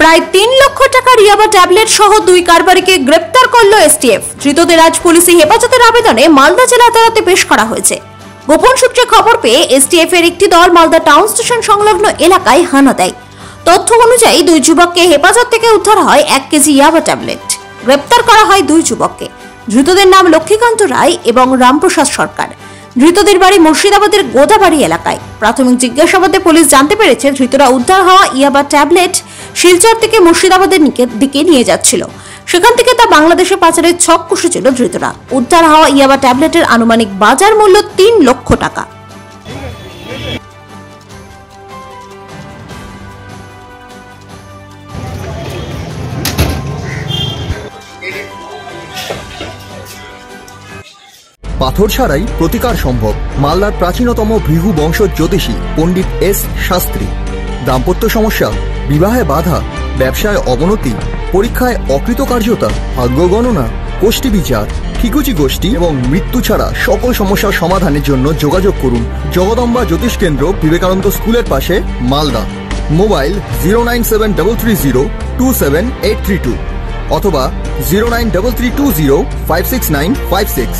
প্রায় ৩ লক্ষ টাকার ইয়াবা ট্যাবলেট সহ 2 কারবারিকে গ্রেপ্তার করল এসটিএফ। ধৃতদের আজ পুলিশি হেফাজতের আবেদনে মালদা জেলা আদালতে পেশ করা হয়েছে। গোপন সূত্রে খবর পেয়ে এসটিএফ এর একটি দল মালদা টাউন স্টেশন সংলগ্ন এলাকায় হানা দেয়। তথ্য অনুযায়ী 2 যুবককে হেফাজত থেকে উদ্ধার হয় 1 কেজি ইয়াবা ট্যাবলেট। গ্রেপ্তার করা হয় 2 যুবককে। ধৃতদের নাম লক্ষ্মীকান্ত রায় এবং রামপ্রসাদ সরকার। ধৃতদের বাড়ি মুর্শিদাবাদের গোদাবাড়ি এলাকায়। প্রাথমিক জিজ্ঞাসাবাদে পুলিশ জানতে পেরেছে ধৃতরা উদ্ধার হওয়া ইয়াবা ট্যাবলেট শিলচর থেকে মুর্শিদাবাদের দিকে নিয়ে যাচ্ছিল। সেখান থেকে তা বাংলাদেশে পাচারের ছক কষেছিল ধৃতরা। উদ্ধার হওয়া ইয়াবা ট্যাবলেটের আনুমানিক বাজার মূল্য 3 লক্ষ টাকা। পাথর ছাড়াই প্রতিকার সম্ভব। মালদার প্রাচীনতম ভৃগু বংশ জ্যোতিষী পণ্ডিত এস শাস্ত্রী। দাম্পত্য সমস্যা, বিবাহে বাধা, ব্যবসায় অবনতি, পরীক্ষায় অকৃতকার্যতা, ভাগ্য গণনা, কোষ্ঠী বিচার, ঠিকুচি গোষ্ঠী এবং মৃত্যু ছাড়া সকল সমস্যার সমাধানের জন্য যোগাযোগ করুন জগদম্বা জ্যোতিষ কেন্দ্র, বিবেকানন্দ স্কুলের পাশে, মালদা। মোবাইল 09733027832 অথবা 09332056956।